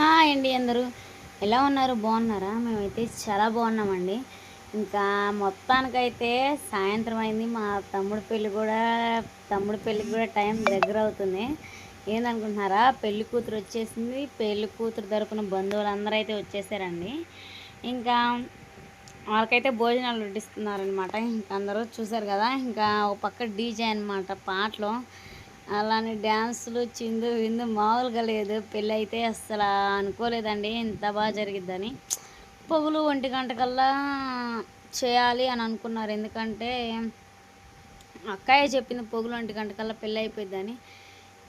Hi అండి అందరూ ఎలా ఉన్నారు? బాగున్నారా? మేమైతే చాలా బాగున్నామండి. ఇంకా మొత్తానికైతే సాయంత్రం అయింది. మా తమ్ముడి పెళ్ళికి కూడా టైం దగ్గర అవుతుంది. ఏందనుకుంటున్నారా? పెళ్లి కూతురు వచ్చేసింది. పెళ్లి కూతురు తరపున బంధువులందరూ అయితే వచ్చేసారండి. ఇంకా వాళ్ళకైతే భోజనాలు వడ్డిస్తున్నారనమాట. ఇంకా అందరూ చూసారు కదా. ఇంకా ఒక పక్క డీజే అనమాట పాటలు, అలానే డ్యాన్సులు, చిందు విందు మామూలుగా లేదు. పెళ్ళి అయితే అస్సలు అనుకోలేదండి ఇంత బాగా జరిగిద్దని. పొగులు 1 గంట కల్లా చేయాలి అని అనుకున్నారు. ఎందుకంటే అక్కయ్య చెప్పింది పొగులు 1 గంట కల్లా పెళ్ళి అయిపోయిద్దని.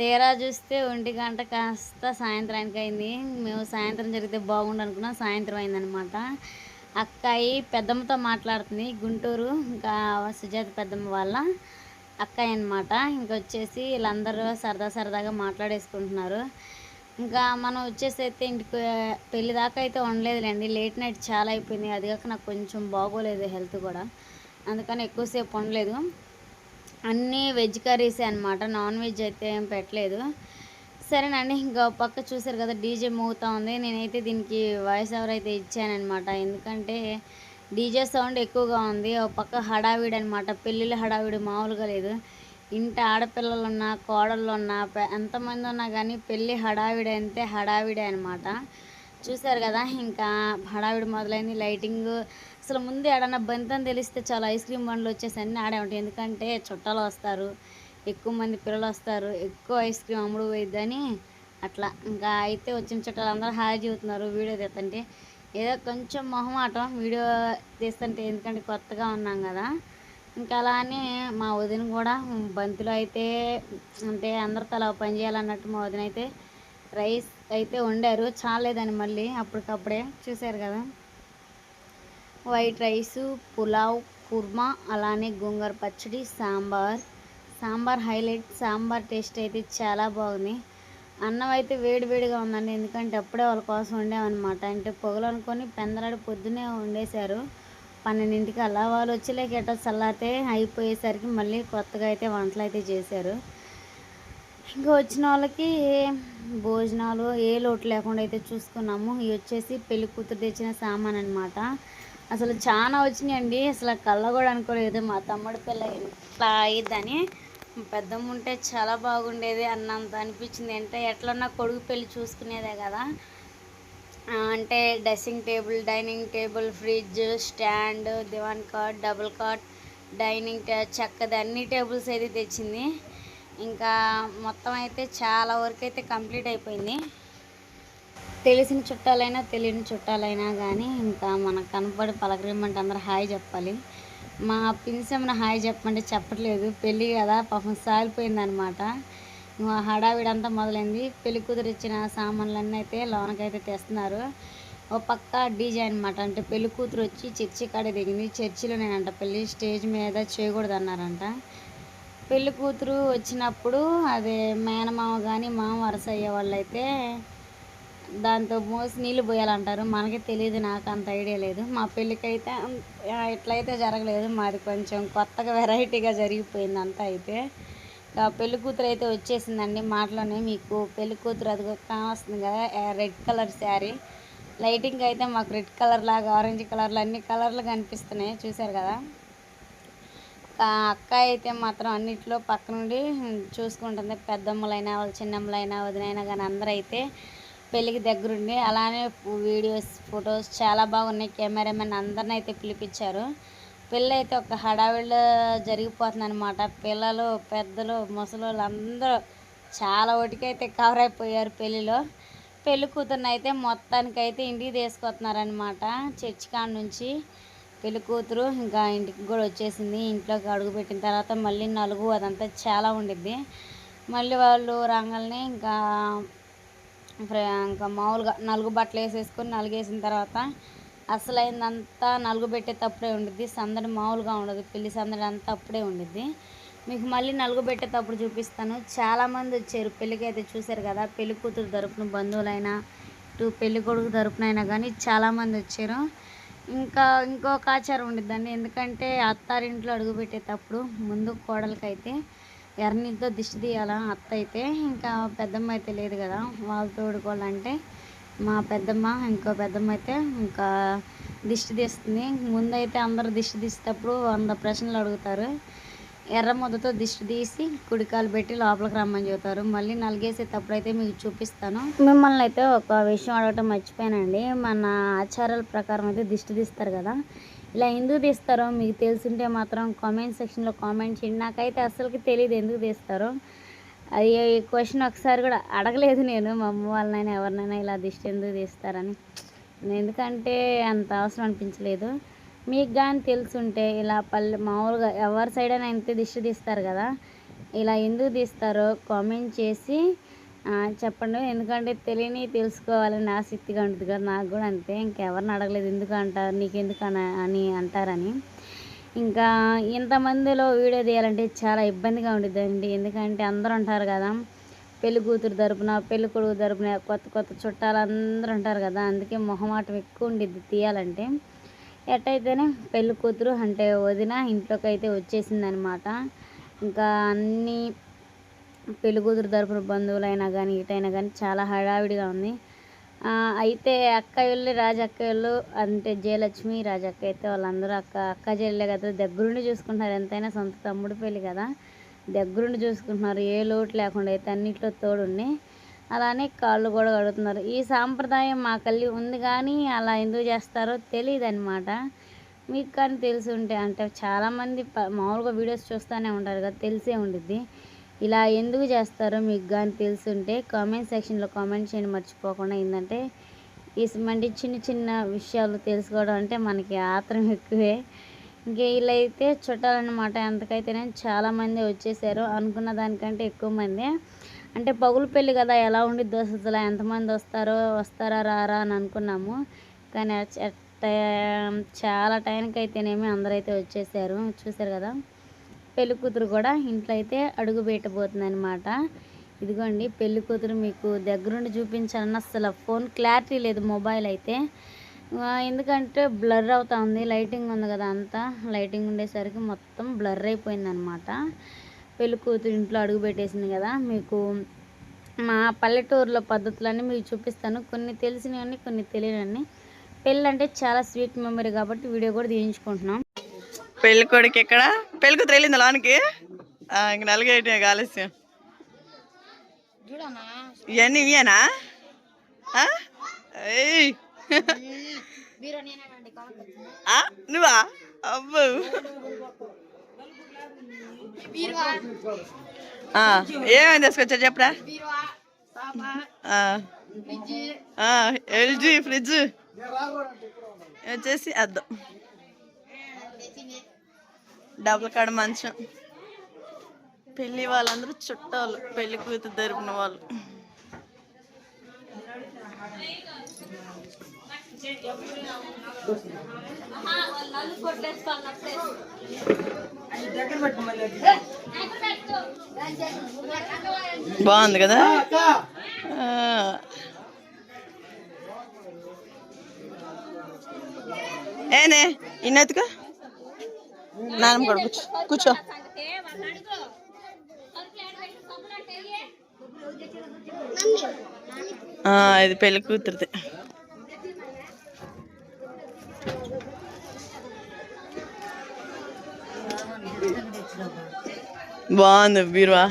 తీరా చూస్తే 1 గంట కాస్త సాయంత్రానికి అయింది. మేము సాయంత్రం జరిగితే బాగుండు అనుకున్నాం, సాయంత్రం అయిందనమాట. అక్కాయి పెద్దమ్మతో మాట్లాడుతుంది, గుంటూరు. ఇంకా సుజాత పెద్దమ్మ వాళ్ళ అక్కయ్య అనమాట. ఇంకొచ్చేసి వీళ్ళందరూ సరదా సరదాగా మాట్లాడేసుకుంటున్నారు. ఇంకా మనం వచ్చేసి అయితే ఇంటికి పెళ్ళి దాకా అయితే ఉండలేదులేండి. లేట్ నైట్ చాలా అయిపోయింది. అది కాక నాకు కొంచెం బాగోలేదు హెల్త్ కూడా, అందుకని ఎక్కువసేపు ఉండలేదు. అన్నీ వెజ్ కర్రీసే అనమాట, నాన్ వెజ్ అయితే ఏం పెట్టలేదు. సరేనండి. ఇంకా పక్క చూసారు కదా డీజే మోగుతూ ఉంది. నేనైతే దీనికి వాయిస్ ఓవర్ అయితే ఇచ్చానమాట. ఎందుకంటే డీజే సౌండ్ ఎక్కువగా ఉంది. ఒక పక్క హడావిడి అనమాట. పెళ్ళిళ్ళ హడావిడి మామూలుగా లేదు. ఇంటి ఆడపిల్లలున్నా, కోడళ్ళున్నా, ఎంతమంది ఉన్నా కానీ పెళ్ళి హడావిడి అంటే హడావిడే అనమాట. చూసారు కదా. ఇంకా హడావిడి మొదలైంది. లైటింగ్ అసలు ముందు ఏడన్నా బంతని తెలిస్తే చాలా ఐస్ క్రీమ్ బండ్లు వచ్చేసి అన్నీ ఆడే ఉంటాయి. ఎందుకంటే చుట్టాలు వస్తారు, ఎక్కువ మంది పిల్లలు వస్తారు, ఎక్కువ ఐస్ క్రీమ్ అమ్ముడు పోయిద్దని అట్లా. ఇంకా అయితే వచ్చిన చుట్టాలు అందరూ హాయ్ చెబుతున్నారు వీడియో తీస్తుంటే. ఏదో కొంచెం మొహమాటం వీడియో తీస్తుంటే, ఎందుకంటే కొత్తగా ఉన్నాం కదా. ఇంకా అలా అని మా వదిన కూడా బంతిలో అయితే, అంటే అందరు తలా పని చేయాలన్నట్టు మా వదిన అయితే రైస్ అయితే వండారు. చాలేదని మళ్ళీ అప్పటికప్పుడే. చూశారు కదా. వైట్ రైసు, పులావ్, కుర్మా, అలానే గోంగూర పచ్చడి, సాంబార్ హైలైట్. సాంబార్ టేస్ట్ అయితే చాలా బాగుంది. అన్నం అయితే వేడి వేడిగా ఉందండి. ఎందుకంటే అప్పుడే వాళ్ళ కోసం వండామన్నమాట. అంటే పొగలు అనుకొని పెందలాడి పొద్దున్నే వండేశారు 12ంటికి అలా. వాళ్ళు వచ్చేలేక ఎట్లా చల్లారితే అయిపోయేసరికి మళ్ళీ కొత్తగా అయితే వంటలు అయితే చేశారు. ఇంకా వచ్చిన వాళ్ళకి భోజనాలు ఏ లోటు లేకుండా అయితే చూసుకున్నాము. ఇవి వచ్చేసి పెళ్లి కూతురు తెచ్చిన సామాన్ అనమాట. అసలు చాలా వచ్చినాయండి. అసలు కళ్ళ కూడా అనుకోలేదు మా తమ్ముడి పిల్ల ఇట్లా అయ్యిద్దని. పెద్దమ్మ ఉంటే చాలా బాగుండేది అన్నంత అనిపించింది. అంటే ఎట్లన్నా కొడుకు పెళ్ళి చూసుకునేదే కదా. అంటే dressing table, dining table, fridge, stand, divan cot, double cot, dining చెక్కది అన్ని టేబుల్స్ అయితే తెచ్చింది. ఇంకా మొత్తం అయితే చాలా వరకు అయితే కంప్లీట్ అయిపోయింది. తెలిసిన చుట్టాలైనా తెలియని చుట్టాలైనా కానీ ఇంకా మనకు కనపడి పలకరిమ్మంటే అందరూ హాయ్ చెప్పాలి. మా పిన్సమ్మని హాయ్ చెప్పమంటే చెప్పట్లేదు. పెళ్ళి కదా పాపం సాలిపోయిందనమాట. హడావిడంతా మొదలైంది. పెళ్లి కూతురు ఇచ్చిన సామాన్లన్నీ అయితే లోనకైతే తెస్తున్నారు. ఒక పక్క డీజే అనమాట. అంటే పెళ్లి కూతురు వచ్చి చర్చి కాడే దిగింది. చర్చిలో నేనంట పెళ్ళి స్టేజ్ మీద చేయకూడదు అన్నారంట. పెళ్లి కూతురు వచ్చినప్పుడు అదే మేనమామ కానీ మామ వరస అయ్యే వాళ్ళు అయితే దాంతో మోసి నీళ్ళు పోయాలంటారు. మనకి తెలియదు, నాకు అంత ఐడియా లేదు. మా పెళ్ళికైతే ఇట్లయితే జరగలేదు. మాది కొంచెం కొత్తగా వెరైటీగా జరిగిపోయింది అంతా. అయితే పెళ్లి కూతురు అయితే వచ్చేసిందండి. మాటలోనే మీకు పెళ్లి కూతురు అది కావస్తుంది కదా, రెడ్ కలర్ శారీ. లైటింగ్ అయితే మాకు రెడ్ కలర్ లాగా, ఆరెంజ్ కలర్లు, అన్ని కలర్లు కనిపిస్తున్నాయి. చూసారు కదా. అక్క అయితే మాత్రం అన్నిట్లో పక్క నుండి చూసుకుంటుంది. పెద్దమ్మలైనా, వాళ్ళ చిన్నమ్మలైనా, వదినైనా కానీ అందరూ అయితే పెళ్ళికి దగ్గరుండి, అలానే వీడియోస్, ఫొటోస్ చాలా బాగున్నాయి. కెమెరామెన్ అందరిని అయితే పిలిపించారు. పెళ్ళి అయితే ఒక హడావిడిలో జరిగిపోతుంది అనమాట. పిల్లలు, పెద్దలు, ముసలోళ్ళు అందరూ చాలా ఒటికైతే కవర్ అయిపోయారు పెళ్ళిలో. పెళ్లి కూతురుని అయితే మొత్తానికైతే ఇంటికి తీసుకొస్తున్నారనమాట. చర్చి కాడ నుంచి పెళ్లి కూతురు ఇంకా ఇంటికి కూడా వచ్చేసింది. ఇంట్లోకి అడుగుపెట్టిన తర్వాత మళ్ళీ నలుగు అదంతా చాలా ఉండిద్ది. మళ్ళీ వాళ్ళు రంగల్ని ఇంకా మామూలుగా నలుగు బట్టలు వేసేసుకొని నలుగేసిన తర్వాత అసలైందంతా నలుగు పెట్టేటప్పుడే ఉండిద్ది. సందడి మామూలుగా ఉండదు. పెళ్లి సందడి అంతా అప్పుడే ఉండిద్ది. మీకు మళ్ళీ నలుగు పెట్టేటప్పుడు చూపిస్తాను. చాలామంది వచ్చారు పెళ్ళికి అయితే. చూశారు కదా. పెళ్లి కూతురు తరపున బంధువులైనా, ఇటు పెళ్లి కొడుకు తరపునైనా కానీ చాలామంది వచ్చారు. ఇంకా ఇంకొక ఆచారం ఉండిద్దండి. ఎందుకంటే అత్తారింట్లో అడుగుపెట్టేటప్పుడు ముందు కోడలకైతే ఎర్రనీళ్ళతో దిష్టి తీయాలా అత్త అయితే. ఇంకా పెద్దమ్మ అయితే లేదు కదా, వాళ్ళు తోడుకోవాలంటే మా పెద్దమ్మ ఇంకో పెద్దమ్మ అయితే ఇంకా దిష్టి తీస్తుంది. ముందైతే అందరూ దిష్టి తీసేటప్పుడు 100 ప్రశ్నలు అడుగుతారు. ఎర్ర ముద్దతో దిష్టి తీసి కుడికాలు పెట్టి లోపలికి రమ్మని చెబుతారు. మళ్ళీ నలిగేసేటప్పుడు అయితే మీకు చూపిస్తాను. మిమ్మల్ని అయితే ఒక విషయం అడగటం మర్చిపోయానండి. మన ఆచారాల ప్రకారం అయితే దిష్టి తీస్తారు కదా, ఇలా ఎందుకు తీస్తారో మీకు తెలుసుంటే మాత్రం కామెంట్ సెక్షన్లో కామెంట్ చేయండి. నాకైతే అసలుకి తెలియదు ఎందుకు తీస్తారో. అది క్వశ్చన్ ఒకసారి కూడా అడగలేదు నేను మా అమ్మ వాళ్ళనైనా ఎవరినైనా ఇలా దిష్టి ఎందుకు తీస్తారని. ఎందుకంటే అంత అవసరం అనిపించలేదు. మీకు కానీ తెలుసుంటే ఇలా మామూలుగా ఎవరి సైడ్ అయినా ఇంతే దిష్టి తీస్తారు కదా, ఇలా ఎందుకు తీస్తారో కామెంట్ చేసి చెప్పండి. ఎందుకంటే తెలియని తెలుసుకోవాలని ఆసక్తిగా ఉంటుంది కదా, నాకు కూడా అంతే. ఇంకెవరిని అడగలేదు ఎందుకు అంటారు నీకెందుకు అని అంటారని. ఇంకా ఇంతమందిలో వీడియో తీయాలంటే చాలా ఇబ్బందిగా ఉండిద్దండి. ఎందుకంటే అందరూ ఉంటారు కదా, పెళ్లి కూతురు తరపున పెళ్లి కొడుకు తరపున కొత్త కొత్త చుట్టాలు అందరూ ఉంటారు కదా, అందుకే మొహమాటం ఎక్కువ ఉండిద్ది తీయాలంటే. ఎట్టయితేనే పెళ్లి కూతురు అంటే వదిన ఇంట్లోకి అయితే వచ్చేసిందనమాట. ఇంకా అన్నీ పెళ్లి కూతురు తరపున బంధువులైనా కానీ ఇటైనా కానీ చాలా హడావిడిగా ఉంది. అయితే అక్కయ్యోళ్ళు రాజక్కయ్యోళ్ళు అంటే జయలక్ష్మి రాజక్క అయితే వాళ్ళందరూ అక్క చెల్లెలే కదా, దగ్గరుండి చూసుకుంటున్నారు. ఎంతైనా సొంత తమ్ముడు పెళ్ళి కదా, దగ్గరుండి చూసుకుంటున్నారు. ఏ లోటు లేకుండా అయితే అన్నింటిలో తోడుండి అలానే కాళ్ళు కూడా కడుగుతున్నారు. ఈ సాంప్రదాయం మా కళ్ళి ఉంది కానీ అలా ఎందుకు చేస్తారో తెలియదు అనమాట. మీకు కానీ తెలిసి ఉంటే అంటే చాలామంది మామూలుగా వీడియోస్ చూస్తూనే ఉంటారు కదా, తెలిసే ఉండిద్ది. ఇలా ఎందుకు చేస్తారో మీకు కానీ తెలిసి ఉంటే కామెంట్ సెక్షన్లో కామెంట్ చేయడం మర్చిపోకుండా. ఏంటంటే ఇటువంటి చిన్న చిన్న విషయాలు తెలుసుకోవడం అంటే మనకి ఆత్రం ఎక్కువే. ఇంకా ఇలా అయితే చుట్టాలన్నమాట. ఎంతకైతేనే చాలామంది వచ్చేసారు, అనుకున్న దానికంటే ఎక్కువ మంది. అంటే పగులు పెళ్ళి కదా, ఎలా ఉండిద్దో అసలు ఎంతమంది వస్తారా రారా అని అనుకున్నాము. కానీ చాలా టైంకి అయితేనేమి అందరైతే వచ్చేసారు. చూసారు కదా, పెళ్లి కూతురు కూడా ఇంట్లో అయితే అడుగు పెట్టబోతుంది అనమాట. ఇదిగోండి పెళ్లి కూతురు మీకు దగ్గరుండి చూపించాలన్న అసలు ఫోన్ క్లారిటీ లేదు మొబైల్ అయితే. ఎందుకంటే బ్లర్ అవుతా ఉంది, లైటింగ్ ఉంది కదా, అంతా లైటింగ్ ఉండేసరికి మొత్తం బ్లర్ అయిపోయింది అనమాట. పెళ్లి కూతురు ఇంట్లో అడుగు పెట్టేసింది కదా, మీకు మా పల్లెటూరులో పద్ధతులన్నీ మీకు చూపిస్తాను. కొన్ని తెలిసినవన్నీ కొన్ని తెలియనవన్నీ. పెళ్ళి అంటే చాలా స్వీట్ మెమరీ కాబట్టి వీడియో కూడా తీయించుకుంటున్నాం. పెళ్లి కొడుకు ఎక్కడ, పెళ్లి కూతురు వెళ్ళింది లోనికి. ఇంక నలుగేటి ఆలస్యం. ఇవన్నీ ఇవేనా? నువ్వా? అబ్బో ఏమేమి తీసుకొచ్చా చెప్పరా. ఎల్జీ ఫ్రిడ్జ్ వచ్చేసి అద్దం, డబుల్ కాడ మంచం. పెళ్ళి వాళ్ళందరూ చుట్టాలు, పెళ్లి కూతురు తరపున వాళ్ళు. బాగుంది కదా. ఏనే ఇన్నెత్తుకో, నాన్నమ్మ కూడా కూర్చో. ఇది పెళ్లి కూతురుది. బాగుంది బీరువా.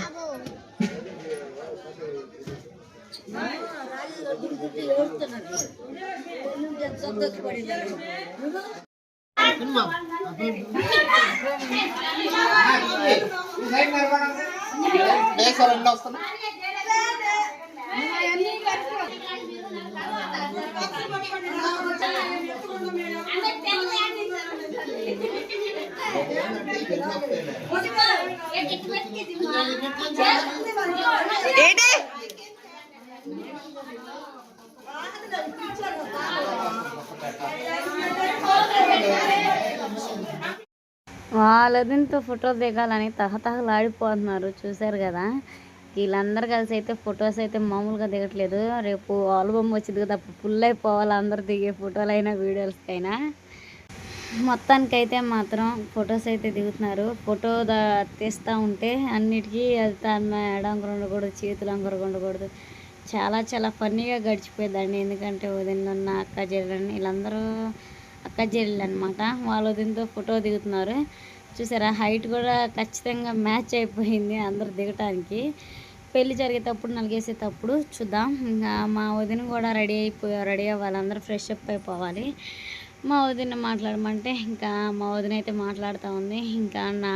ఏంటి వాళ్ళదింతో ఫోటోలు దిగాలని తహతహలాడిపోతున్నారు. చూసారు కదా, వీళ్ళందరూ కలిసి అయితే ఫొటోస్ అయితే మామూలుగా దిగట్లేదు. రేపు ఆల్బమ్ వచ్చింది కదా, ఫుల్ అయిపోవాలి అందరు దిగే ఫోటోలైనా వీడియోస్కైనా. మొత్తానికైతే మాత్రం ఫొటోస్ అయితే దిగుతున్నారు. ఫోటో తీస్తూ ఉంటే అన్నిటికీ అది మెడ అంగర ఉండకూడదు, చేతులు అంగర ఉండకూడదు, చాలా చాలా ఫన్నీగా గడిచిపోయిందండి. ఎందుకంటే వదిన ఉన్న అక్క చెల్లెలని వీళ్ళందరూ అక్క చెల్లెలు అనమాట. వాళ్ళ వదినతో ఫోటో దిగుతున్నారు. చూసారా, హైట్ కూడా ఖచ్చితంగా మ్యాచ్ అయిపోయింది అందరు దిగటానికి. పెళ్ళి జరిగేటప్పుడు నలిగేసేటప్పుడు చూద్దాం. ఇంకా మా వదిన కూడా రెడీ అవ్వాలి, అందరూ ఫ్రెష్ అప్ అయిపోవాలి. మా వదిన మాట్లాడమంటే ఇంకా మా వదిన అయితే మాట్లాడుతూ ఉంది. ఇంకా అవునా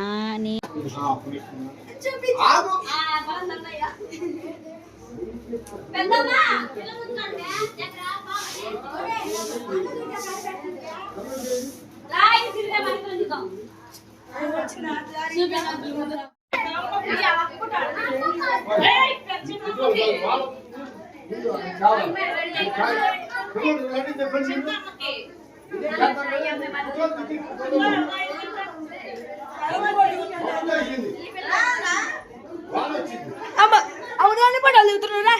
పడాలి అవుతున్నారా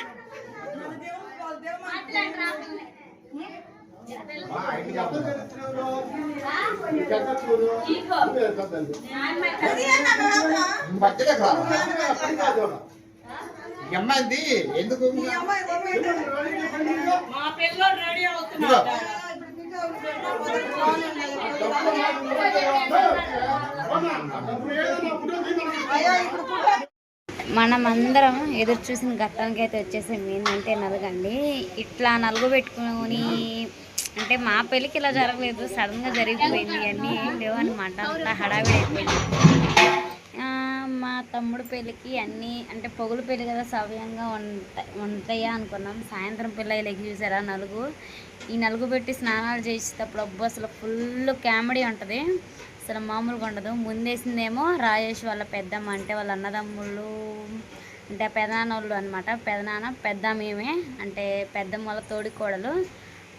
అమ్మాయిది ఎందుకు మా పిల్లలు రెడీ అవుతున్నారు. మనం అందరం ఎదురు చూసిన ఘట్టానికి అయితే వచ్చేసింది. ఏంటంటే నలుగండి. ఇట్లా నలుగు పెట్టుకుని అంటే మా పెళ్ళికి ఇలా జరగలేదు, సడన్గా జరిగిపోయింది. అన్నీ ఏం లేవు అనమాట, అంతా హడావిడి అయిపోయింది. మా తమ్ముడు పెళ్ళికి అన్నీ అంటే పొగులు పెళ్ళి కదా, సవ్యంగా ఉంటాయా అనుకున్నాం. సాయంత్రం పిల్ల లెగ్గి చూసారా నలుగు. ఈ నలుగు పెట్టి స్నానాలు చేసేటప్పుడు అబ్బు అసలు ఫుల్ కామెడీ ఉంటుంది, అసలు మామూలుగా ఉండదు. ముందేసిందేమో రాజేష్ వాళ్ళ పెద్దమ్మ, అంటే వాళ్ళ అన్నదమ్ముళ్ళు అంటే పెదనాన్నోళ్ళు అనమాట. పెదనాన్న పెద్ద మేమే అంటే పెద్దమ్మ వాళ్ళ తోడి కోడలు.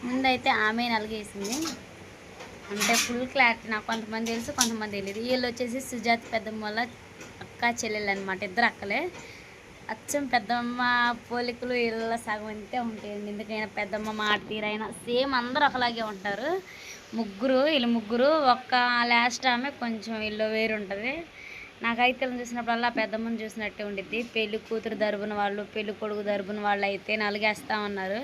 ముందైతే ఆమె నలుగేసింది. అంటే ఫుల్ క్లారిటీ, నాకు కొంతమంది తెలుసు కొంతమంది తెలియదు. వీళ్ళు వచ్చేసి సుజాత పెద్దమ్మ వాళ్ళ అక్క చెల్లెలు అనమాట, ఇద్దరు అక్కలే. అచ్చం పెద్దమ్మ పోలికలు వీళ్ళ సగం అంతే ఉంటాయండి. ఎందుకైనా పెద్దమ్మ మాట తీరైనా సేమ్ అందరూ ఒకలాగే ఉంటారు. వీళ్ళు ముగ్గురు ఒక్క లాస్ట్ ఆమె కొంచెం వీళ్ళు వేరు ఉంటుంది. నాకైతే చూసినప్పుడల్లా పెద్దమ్మని చూసినట్టే ఉండిద్ది. పెళ్లి కూతురు తరపున వాళ్ళు పెళ్లి కొడుకు తరపున వాళ్ళు అయితే నలిగేస్తా ఉన్నారు.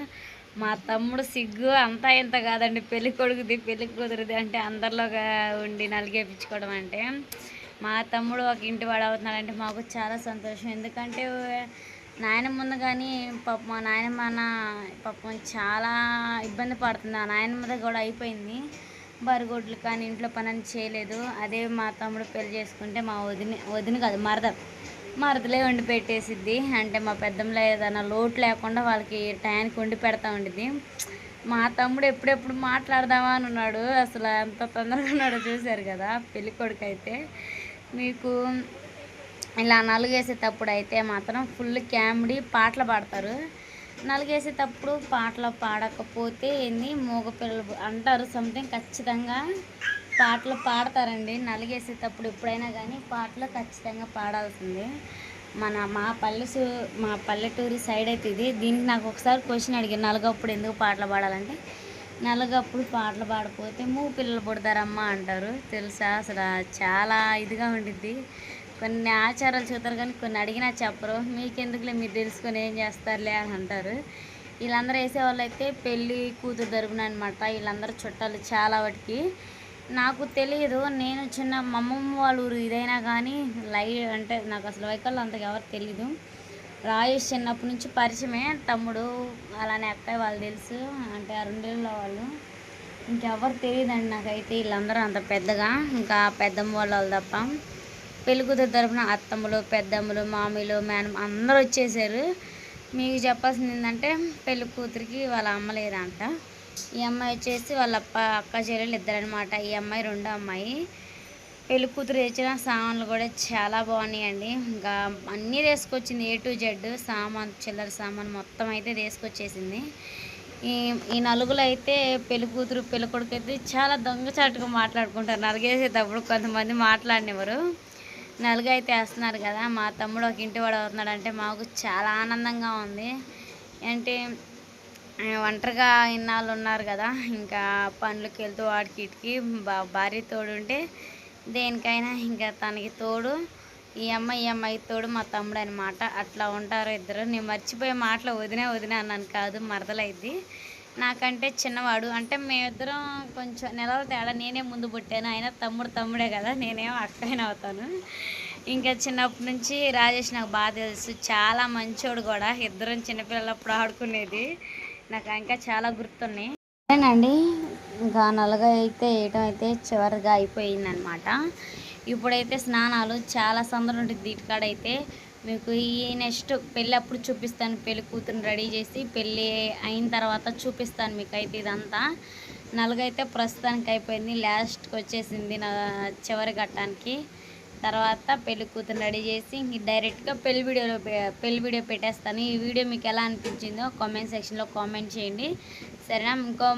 మా తమ్ముడు సిగ్గు అంతా ఇంత కాదండి, పెళ్లి కొడుకుది పెళ్లి కూతురుది అంటే అందరిలోగా ఉండి నలిగేపించుకోవడం అంటే. మా తమ్ముడు ఒక ఇంటి వాడు అవుతున్నాడంటే మాకు చాలా సంతోషం. ఎందుకంటే నాయనమ్మ ముందు కానీ పాపం మా నాయనమ్మ పాపం చాలా ఇబ్బంది పడుతుంది. ఆ నాయనమ్మది కూడా అయిపోయింది, బరిగొడ్లు కానీ ఇంట్లో పని అని చేయలేదు. అదే మా తమ్ముడు పెళ్లి చేసుకుంటే మా వదిన కాదు మరదలే వండి పెట్టేసిద్ది. అంటే మా పెద్దంలో ఏదైనా లోటు లేకుండా వాళ్ళకి టయానికి వండి పెడతా ఉండిద్ది. మా తమ్ముడు ఎప్పుడెప్పుడు మాట్లాడదామా అని ఉన్నాడు. అసలు ఎంత తొందరగా ఉన్నాడో చూశారు కదా. పెళ్లి కొడుకు అయితే మీకు ఇలా నలుగేసేటప్పుడు అయితే మాత్రం ఫుల్ కామెడీ పాటలు పాడతారు. నలుగేసేటప్పుడు పాటలు పాడకపోతే ఏంది మగపిల్లలు అంటారు సంథింగ్, ఖచ్చితంగా పాటలు పాడతారండి. నలుగేసేటప్పుడు ఎప్పుడైనా కానీ పాటలు ఖచ్చితంగా పాడాల్సిందే. మా పల్లెటూరి సైడ్ అయితే ఇది. దీనికి నాకు ఒకసారి క్వశ్చన్ అడిగాను, నలుగప్పుడు ఎందుకు పాటలు పాడాలంటే, నలుగప్పుడు పాటలు పాడకపోతే పిల్లలు పుడతారమ్మా అంటారు. తెలుసా, అసలు చాలా ఇదిగా ఉండిద్ది. కొన్ని ఆచారాలు చూస్తారు కానీ కొన్ని అడిగినా చెప్పరు. మీకెందుకులే, మీరు తెలుసుకొని ఏం చేస్తారులే అని అంటారు. వీళ్ళందరూ వేసేవాళ్ళు అయితే పెళ్ళి కూతురు తరపున అనమాట. వీళ్ళందరూ చుట్టాలు చాలా వాటికి. నాకు తెలియదు, నేను చిన్న మా అమ్మమ్మ వాళ్ళ ఊరు ఇదైనా కానీ అంటే నాకు అసలు వైకల్లో అంతగా ఎవరు తెలీదు. రాజేష్ చిన్నప్పటి నుంచి పరిచయమే, తమ్ముడు అలానే అక్కయ్య వాళ్ళు తెలుసు, అంటే ఆ రెండేళ్ళ వాళ్ళు. ఇంకెవరు తెలియదండి నాకైతే వీళ్ళందరూ అంత పెద్దగా. ఇంకా పెద్దమ్మ వాళ్ళు తప్ప. పెళ్లి కూతురు తరపున అత్తమ్మలు పెద్దమ్మలు మామీలు అందరూ వచ్చేసారు. మీకు చెప్పాల్సింది ఏంటంటే పెళ్లి కూతురికి వాళ్ళ అమ్మ లేదంట. ఈ అమ్మాయి వచ్చేసి వాళ్ళ అక్క చెల్లెలు ఇద్దరనమాట. ఈ అమ్మాయి రెండో అమ్మాయి. పెళ్లి కూతురు తెచ్చిన సామాన్లు కూడా చాలా బాగున్నాయండి. ఇంకా అన్నీ తీసుకొచ్చింది, A to Z సామాన్, చిల్లర సామాన్ మొత్తం అయితే తీసుకొచ్చేసింది. ఈ నలుగులు అయితే పెళ్లి కూతురు పెళ్లి కొడుకు అయితే చాలా దొంగచాటుగా మాట్లాడుకుంటారు. నలుగేసేటప్పుడు కొంతమంది మాట్లాడినవారు. నలుగు అయితే వేస్తున్నారు కదా. మా తమ్ముడు ఒక ఇంటి వాడు అవుతున్నాడంటే మాకు చాలా ఆనందంగా ఉంది. అంటే ఒంటరిగా ఇన్నాళ్ళు ఉన్నారు కదా, ఇంకా పనులకి వెళ్తూ వాడికి ఇటుకి భార్య తోడు ఉంటే దేనికైనా ఇంకా తనకి తోడు ఈ అమ్మాయి తోడు మా తమ్ముడు అనమాట. అట్లా ఉంటారు ఇద్దరు. నేను మర్చిపోయే మాటలు వదిన అన్నాను, కాదు మరదలైద్ది. నాకంటే చిన్నవాడు, అంటే మేమిద్దరం కొంచెం నెలల తేడా. నేనే ముందు పుట్టాను, ఆయన తమ్ముడే కదా, నేనేమో అక్కయిన అవుతాను. ఇంకా చిన్నప్పటి నుంచి రాజేష్ నాకు బాగా తెలుసు, చాలా మంచోడు కూడా. ఇద్దరం చిన్నపిల్లలప్పుడు ఆడుకునేది నాకు ఇంకా చాలా గుర్తున్నాయి. సరేనండి, ఇంకా నలుగా అయితే వేయటం అయితే చివరిగా అయిపోయిందనమాట. ఇప్పుడైతే స్నానాలు చాలా సందడి ఉంటుంది వీటికాడైతే. మీకు ఈ నెక్స్ట్ పెళ్ళి అప్పుడు చూపిస్తాను. పెళ్ళి కూతురుని రెడీ చేసి పెళ్ళి అయిన తర్వాత చూపిస్తాను మీకు అయితే ఇదంతా. నలుగైతే ప్రస్తుతానికి అయిపోయింది, లాస్ట్కి వచ్చేసింది నా చివరి ఘట్టానికి. తర్వాత పెళ్ళి కూతురుని రెడీ చేసి డైరెక్ట్గా పెళ్ళి వీడియో పెట్టేస్తాను. ఈ వీడియో మీకు ఎలా అనిపించిందో కామెంట్ సెక్షన్లో కామెంట్ చేయండి, సరేనా? ఇంకో